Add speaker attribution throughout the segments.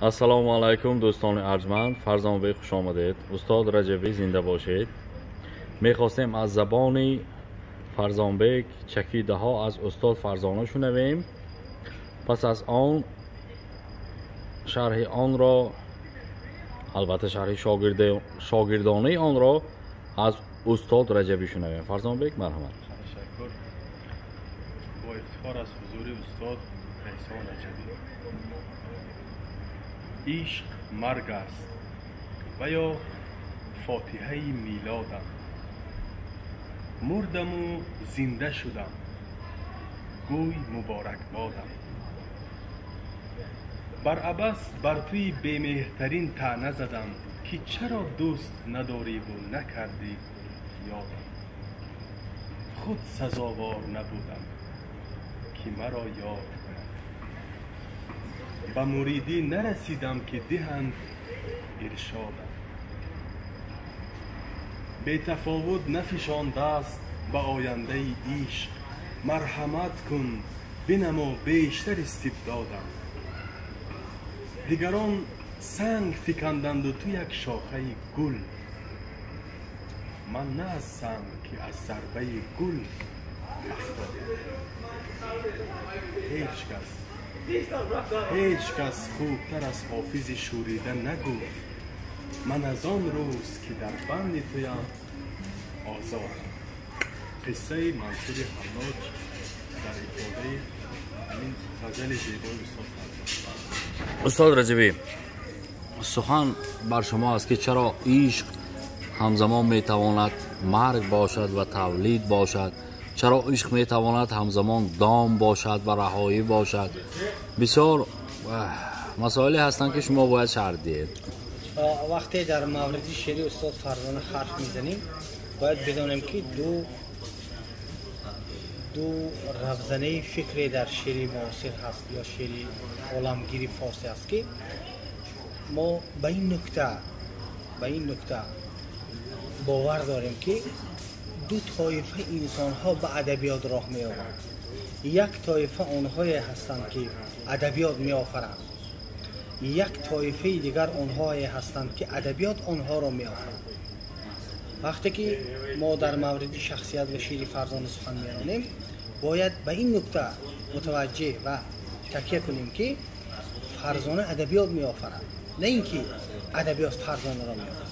Speaker 1: assalomu alaykum do'stoni arjmand, Farzandbek xush omaded. Ustod Rajabiy zinda boshid. میخواستیم از زبان فرزانبک چکیده ها از استاد فرزانه شنویم. پس از آن شرح آن را، البته شرح شاگردانه آن را از استاد رجبی شنویم. فرزانبک مرحمت.
Speaker 2: تشکر. با افتخار از حضور استاد احسان رجبی. عشق مرگ است و یا فاتحه میلادم. مردم و زنده شدم، گوی مبارک بادم. بر عبث بر توی بی‌مهرترین طعنه زدم که چرا دوست نداری و نکردی یادم. خود سزاوار نبودم که مرا یاد کنم. به مریدی نرسیدم که دهند ارشادم. بی تفاوت نفشانده است به آینده عشق. مرحمت کن بنما بیشتر استبدادم. دیگران سنگ فکندند و تو یک شاخه گل. من نه از سنگ که از ضربه گل افتادم. هیچ کس خوبتر از حافظ شوریده نگفت من از آن روز که در بند تویم آزادم. قصه منصور حلاج در افاده این غزل زیبای
Speaker 1: استاد رجبی، سخن بر شما است که چرا عشق همزمان میتواند مرگ باشد و تولید باشد، چرا عشق میتواند همزمان دام باشد و رهایی باشد. بسیار مسائلی هستند که شما باید شرح دهید.
Speaker 3: وقتی در مورد شعر استاد فرزانه حرف میزنیم باید بدانیم که دو رفزنه فکری در شعر معاصر هست یا شعر عالمگیری فارسی است که ما به این نکته باور داریم که دو طایفه انسان ها به ادبیات راه می آورند. یک طایفه آنهایی هستند که ادبیات می آفرند، یک طایفه دیگر آنهایی هستند که ادبیات آنها را می آفرند. وقتی که ما در مورد شخصیت و شعر فرزانه سخن می‌رانیم باید به این نکته متوجه و تکیه کنیم که فرزانه ادبیات می آفرند، نه اینکه ادبیات فرزانه را می آفرند.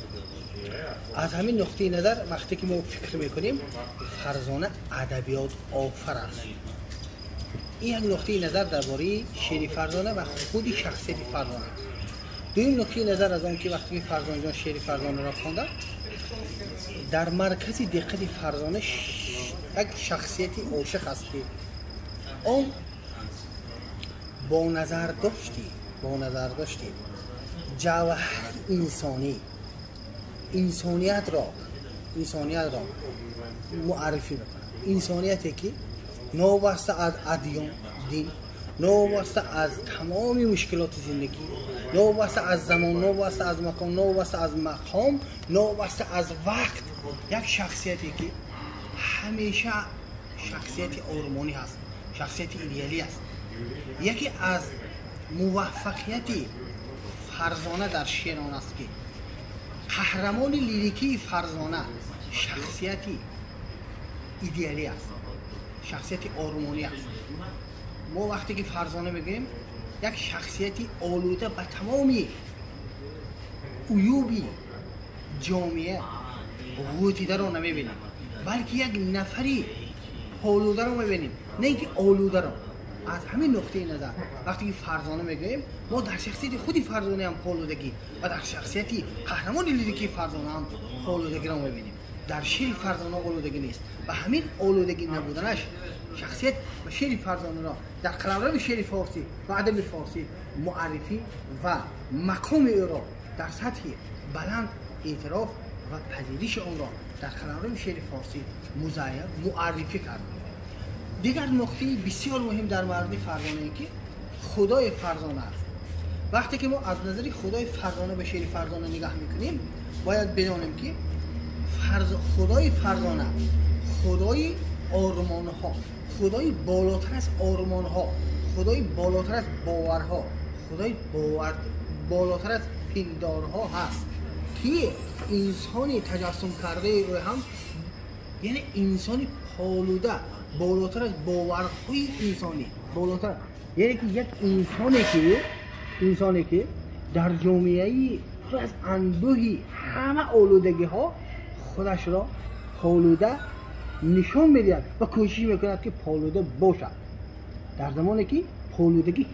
Speaker 3: از همین نقطه نظر وقتی که ما فکر میکنیم فرزانه ادبیات آفر است. این یک نقطه نظر درباره شعر فرزانه و خود شخصیت فرزانه. دویم نقطه نظر از آن که وقتی فرزانه جان شعر فرزانه را خوانده در مرکز دقت فرزانه یک شخصیت عاشق است که آن با نظر داشتی جوهر انسانیت را معرفی میکنه. انسانیتی که نوابسته از ادیان دین، نوابسته از تمام مشکلات زندگی، نوابسته از زمان، نوابسته از مکان، نوابسته از مقام، نوابسته از وقت، یک شخصیتی که همیشه شخصیت آرمانی هست، شخصیت ایدئالی است. یکی از موفقیت فرزانه در شعر آن است که قهرمان لیریکی فرزانه شخصیتی ایدئالی است، شخصیت آرمانی است. ما وقتی که فرزانه بگیم یک شخصیتی آلوده به تمامی عیوبی جامعه غوطیده رو نمیبینیم، بلکه یک نفری آلوده رو میبینیم، نه اینکه آلوده رو. از همین نقطه نظر وقتی که فرزانه میگیم ما در شخصیت خودی فرزانه هم آلودگی و در شخصیتی قهرمان لیریکی فرزانه هم آلودگی رو میبینیم. در شعر فرزانه آلودگی نیست و همین آلودگی نبودنش شخصیت و شعر فرزانه را در قلمرو شعر فارسی و ادب فارسی معرفی و مقام او را در سطح بلند اعتراف و پذیرش آن را در قلمرو شعر فارسی معرفی کرد. دیگر نکته بسیار مهم در مورد فرزانه ای که خدای فرزانه است. وقتی که ما از نظر خدای فرزانه به شعر فرزانه نگاه میکنیم باید بدانیم که خدای فرزانه خدای آرمان ها، خدای بالاتر از آرمان ها، خدای بالاتر از باورها، خدای بالاتر از پندارها هست که انسانی تجسم کرده روی هم، یعنی انسانی پالوده بالاتر از باورهای انسانی، بالاتر، یعنی که یک انسانی که در جامعه پر از اندوهی همه آلودگی ها خودش را پالوده نشان میدهد و کوشش میکند که پالوده باشد، در زمانی که پالودگی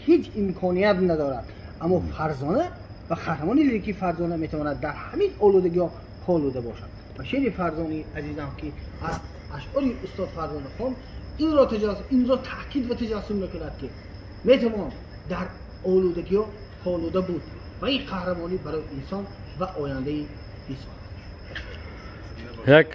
Speaker 3: هیچ امکانیت ندارد. اما فرزانه و قهرمان لیریکی فرزانه میتواند در همین آلودگی ها پالوده باشد. و شعر فرزانه عزیزم که از اشعار استاد فرزانه خان این را تاکید و تجسم میکند که میتوان در آلودگی ها پالوده بود و این قهرمانی برای انسان و آینده انسان.
Speaker 1: یک